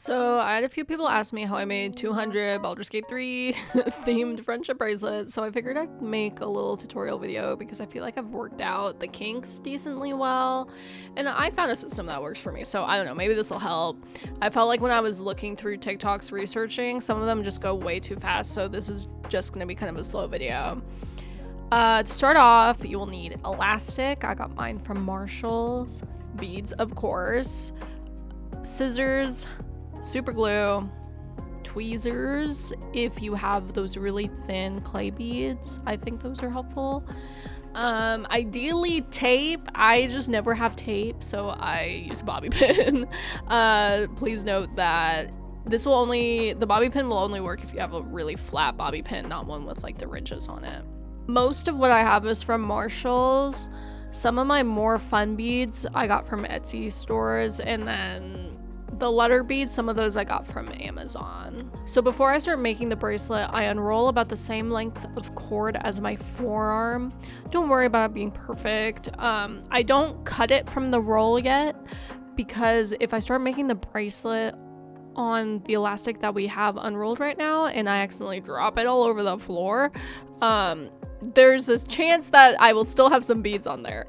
So I had a few people ask me how I made 200 Baldur's Gate 3 themed friendship bracelets, so I figured I'd make a little tutorial video because I feel like I've worked out the kinks decently well, and I found a system that works for me, so I don't know, maybe this will help. I felt like when I was looking through TikToks researching, some of them just go way too fast, so this is just going to be kind of a slow video. To start off, you will need elastic. I got mine from Marshall's. Beads, of course. Scissors. Super glue, tweezers if you have those really thin clay beads. I think those are helpful. Ideally tape. I just never have tape, so I use a bobby pin. Please note that the bobby pin will only work if you have a really flat bobby pin, not one with like the ridges on it. Most of what I have is from Marshall's. Some of my more fun beads I got from Etsy stores, and then the letter beads, some of those I got from Amazon. So before I start making the bracelet, I unroll about the same length of cord as my forearm. Don't worry about it being perfect. I don't cut it from the roll yet, because if I start making the bracelet on the elastic that we have unrolled right now and I accidentally drop it all over the floor, there's this chance that I will still have some beads on there.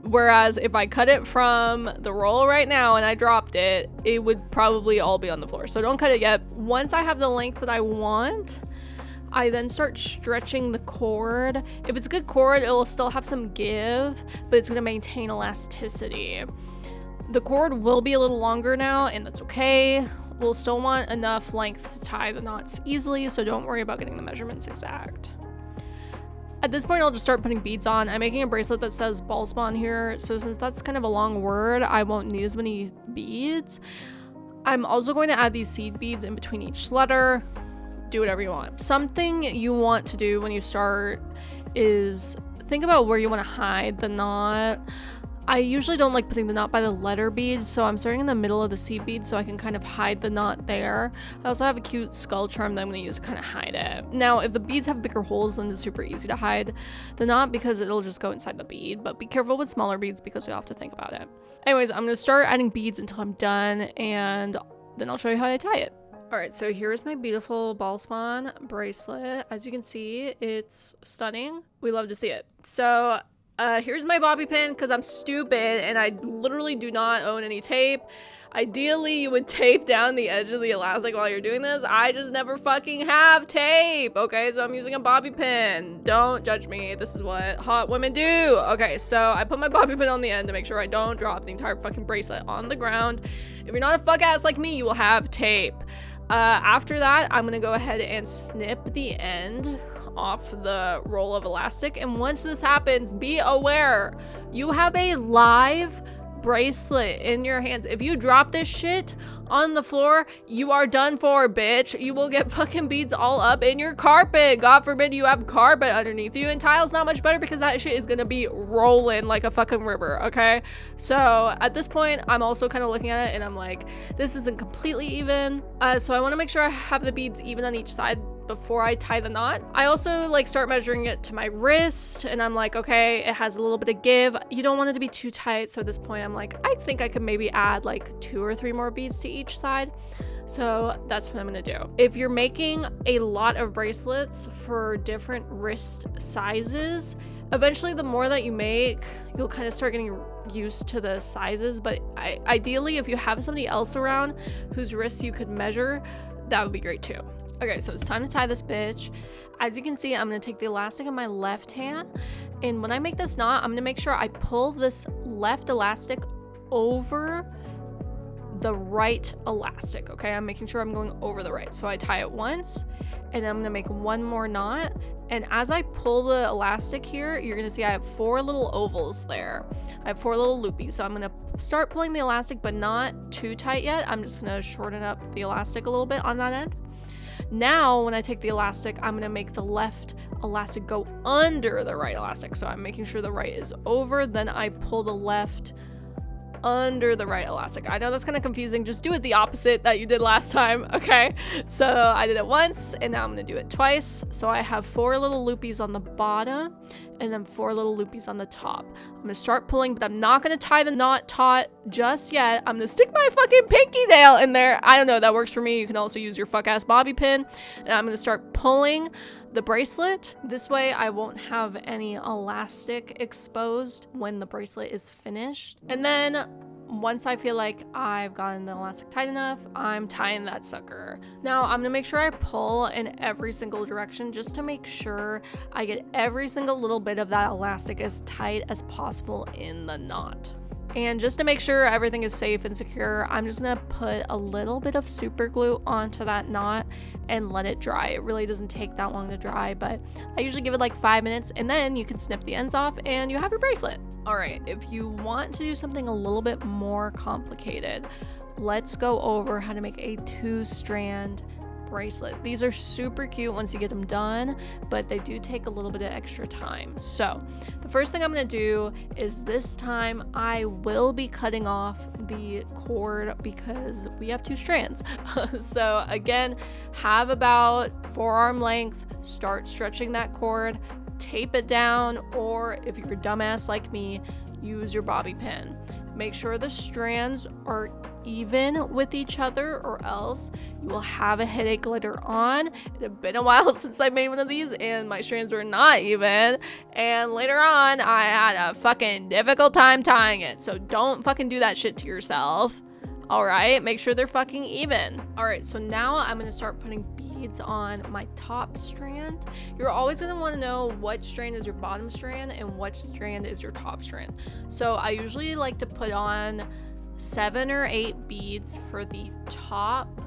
Whereas if I cut it from the roll right now and I dropped it, it would probably all be on the floor. So don't cut it yet. Once I have the length that I want, I then start stretching the cord. If it's a good cord, it'll still have some give, but it's gonna maintain elasticity. The cord will be a little longer now, and that's okay. We'll still want enough length to tie the knots easily, so don't worry about getting the measurements exact. At this point, I'll just start putting beads on. I'm making a bracelet that says ball spawn here, so since that's kind of a long word, I won't need as many beads. I'm also going to add these seed beads in between each letter. Do whatever you want. Something you want to do when you start is think about where you want to hide the knot. I usually don't like putting the knot by the letter beads, so I'm starting in the middle of the seed beads so I can kind of hide the knot there. I also have a cute skull charm that I'm going to use to kind of hide it. Now, if the beads have bigger holes, then it's super easy to hide the knot because it'll just go inside the bead, but be careful with smaller beads because you'll have to think about it. Anyways, I'm going to start adding beads until I'm done, and then I'll show you how I tie it. Alright, so here's my beautiful ball spawn bracelet. As you can see, it's stunning. We love to see it. So here's my bobby pin because I'm stupid and I literally do not own any tape. Ideally, you would tape down the edge of the elastic while you're doing this. I just never fucking have tape. Okay, so I'm using a bobby pin. Don't judge me. This is what hot women do. Okay, so I put my bobby pin on the end to make sure I don't drop the entire fucking bracelet on the ground. If you're not a fuck ass like me, you will have tape. After that, I'm gonna go ahead and snip the end off the roll of elastic, and once this happens, be aware you have a live bracelet in your hands. If you drop this shit on the floor, you are done for, bitch. You will get fucking beads all up in your carpet. God forbid you have carpet underneath you, and tile's not much better because that shit is gonna be rolling like a fucking river. Okay, so at this point I'm also kind of looking at it and I'm like, this isn't completely even, so I want to make sure I have the beads even on each side before I tie the knot. I also like start measuring it to my wrist, and I'm like, okay, it has a little bit of give. You don't want it to be too tight, so at this point I'm like, I think I could maybe add like 2 or 3 more beads to each side. So that's what I'm gonna do. If you're making a lot of bracelets for different wrist sizes, eventually the more that you make, you'll kind of start getting used to the sizes, but ideally if you have somebody else around whose wrist you could measure, that would be great too. Okay, so it's time to tie this bitch. As you can see, I'm gonna take the elastic in my left hand, and when I make this knot, I'm gonna make sure I pull this left elastic over the right elastic. Okay, I'm making sure I'm going over the right. So I tie it once, and then I'm gonna make one more knot, and as I pull the elastic here, you're gonna see I have 4 little ovals there. I have 4 little loopies, so I'm gonna start pulling the elastic, but not too tight yet. I'm just gonna shorten up the elastic a little bit on that end. Now, when I take the elastic, I'm gonna make the left elastic go under the right elastic. So I'm making sure the right is over, then I pull the left under the right elastic. I know that's kind of confusing. Just do it the opposite that you did last time. Okay, so I did it once and now I'm gonna do it twice. So I have 4 little loopies on the bottom and then 4 little loopies on the top. I'm gonna start pulling, but I'm not gonna tie the knot taut just yet. I'm gonna stick my fucking pinky nail in there. I don't know, that works for me. You can also use your fuck ass bobby pin. And I'm gonna start pulling the bracelet. This way I won't have any elastic exposed when the bracelet is finished. And then once I feel like I've gotten the elastic tight enough, I'm tying that sucker. Now I'm gonna make sure I pull in every single direction just to make sure I get every single little bit of that elastic as tight as possible in the knot. And just to make sure everything is safe and secure, I'm just gonna put a little bit of super glue onto that knot and let it dry. It really doesn't take that long to dry, but I usually give it like 5 minutes and then you can snip the ends off and you have your bracelet. All right, if you want to do something a little bit more complicated, let's go over how to make a 2-strand bracelet. These are super cute once you get them done, but they do take a little bit of extra time. So the first thing I'm going to do is this time I will be cutting off the cord because we have 2 strands. So again, have about forearm length, start stretching that cord, tape it down, or if you're a dumbass like me, use your bobby pin. Make sure the strands are even with each other or else you will have a headache later on. It had been a while since I made one of these and my strands were not even, and later on I had a fucking difficult time tying it. So don't fucking do that shit to yourself. All right, make sure they're fucking even. All right, so now I'm gonna start putting beads on my top strand. You're always gonna wanna know what strand is your bottom strand and what strand is your top strand. So I usually like to put on 7 or 8 beads for the top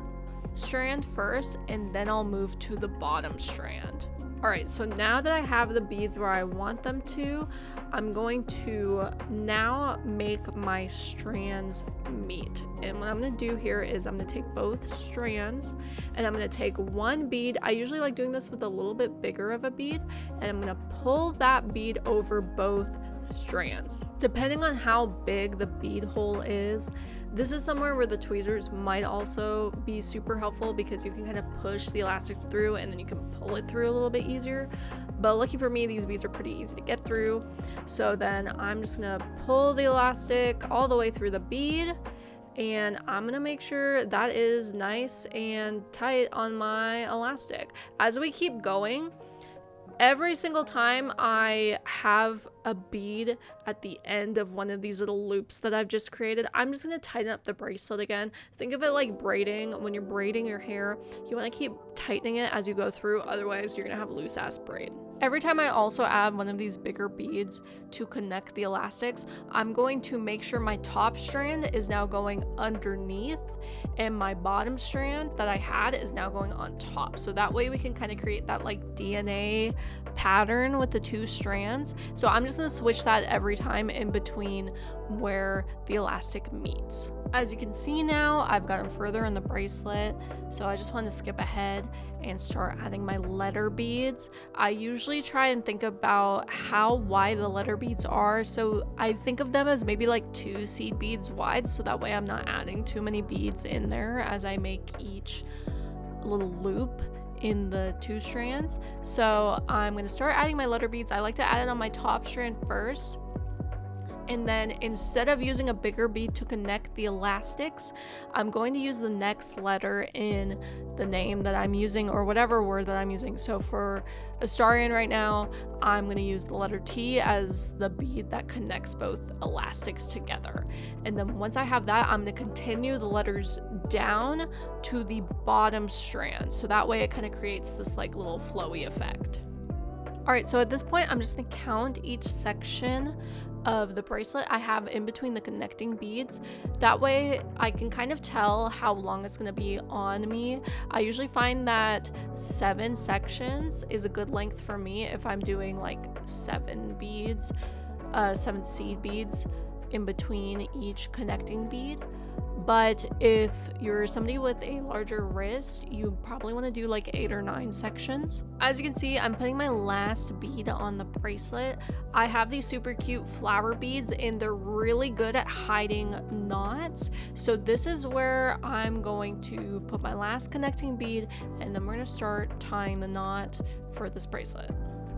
strand first, and then I'll move to the bottom strand. All right, so now that I have the beads where I want them to, I'm going to now make my strands meet. And what I'm gonna do here is I'm gonna take both strands and I'm gonna take one bead. I usually like doing this with a little bit bigger of a bead, and I'm gonna pull that bead over both strands. Depending on how big the bead hole is, this is somewhere where the tweezers might also be super helpful because you can kind of push the elastic through and then you can pull it through a little bit easier. But lucky for me, these beads are pretty easy to get through. So then I'm just gonna pull the elastic all the way through the bead, and I'm gonna make sure that is nice and tight on my elastic. As we keep going, every single time I have a bead at the end of one of these little loops that I've just created, I'm just going to tighten up the bracelet again. Think of it like braiding. When you're braiding your hair, you want to keep tightening it as you go through, otherwise you're going to have a loose ass braid. Every time I also add one of these bigger beads to connect the elastics, I'm going to make sure my top strand is now going underneath and my bottom strand that I had is now going on top. So that way we can kind of create that like DNA pattern with the 2 strands. So I'm just going to switch that every time in between where the elastic meets. As you can see now, I've gotten further in the bracelet, so I just want to skip ahead and start adding my letter beads. I usually try and think about how wide the letter beads are, so I think of them as maybe like 2 seed beads wide, so that way I'm not adding too many beads in there as I make each little loop in the 2 strands. So I'm going to start adding my letter beads. I like to add it on my top strand first, and then instead of using a bigger bead to connect the elastics, I'm going to use the next letter in the name that I'm using or whatever word that I'm using. So for Astarian right now, I'm going to use the letter T as the bead that connects both elastics together. And then once I have that, I'm going to continue the letters down to the bottom strand. So that way it kind of creates this like little flowy effect. All right, so at this point, I'm just going to count each section of the bracelet I have in between the connecting beads. That way I can kind of tell how long it's going to be on me. I usually find that 7 sections is a good length for me if I'm doing like 7 beads, 7 seed beads in between each connecting bead. But if you're somebody with a larger wrist, you probably want to do like 8 or 9 sections. As you can see, I'm putting my last bead on the bracelet. I have these super cute flower beads and they're really good at hiding knots. So this is where I'm going to put my last connecting bead, and then we're going to start tying the knot for this bracelet.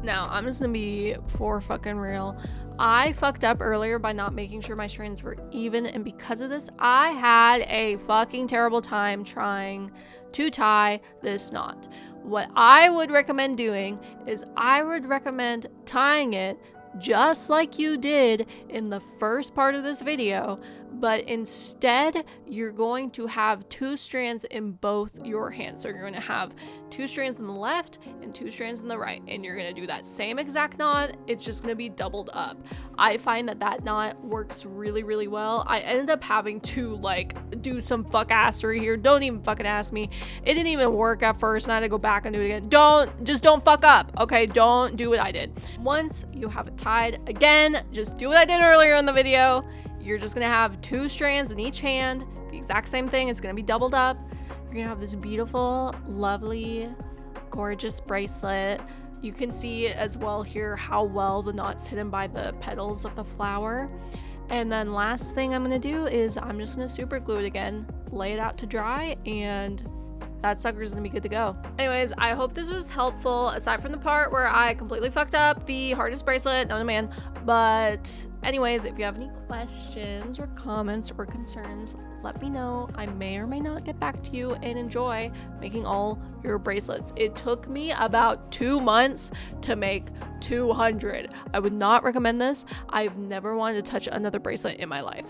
Now, I'm just gonna be for fucking real. I fucked up earlier by not making sure my strands were even, and because of this, I had a fucking terrible time trying to tie this knot. What I would recommend doing is I would recommend tying it just like you did in the first part of this video, but instead you're going to have 2 strands in both your hands. So you're going to have 2 strands in the left and 2 strands in the right, and you're going to do that same exact knot. It's just going to be doubled up. I find that that knot works really, really well. I ended up having to like do some fuck assery here. Don't even fucking ask me. It didn't even work at first, and I had to go back and do it again. Don't fuck up, okay? Don't do what I did. Once you have it tied, again, just do what I did earlier in the video. You're just gonna have 2 strands in each hand, the exact same thing. It's gonna be doubled up. You're gonna have this beautiful, lovely, gorgeous bracelet. You can see as well here how well the knot's hidden by the petals of the flower. And then last thing I'm gonna do is I'm just gonna super glue it again, lay it out to dry, and that sucker's gonna be good to go. Anyways, I hope this was helpful, aside from the part where I completely fucked up the hardest bracelet known to man. But anyways, if you have any questions or comments or concerns, let me know. I may or may not get back to you, and enjoy making all your bracelets. It took me about 2 months to make 200. I would not recommend this. I've never wanted to touch another bracelet in my life.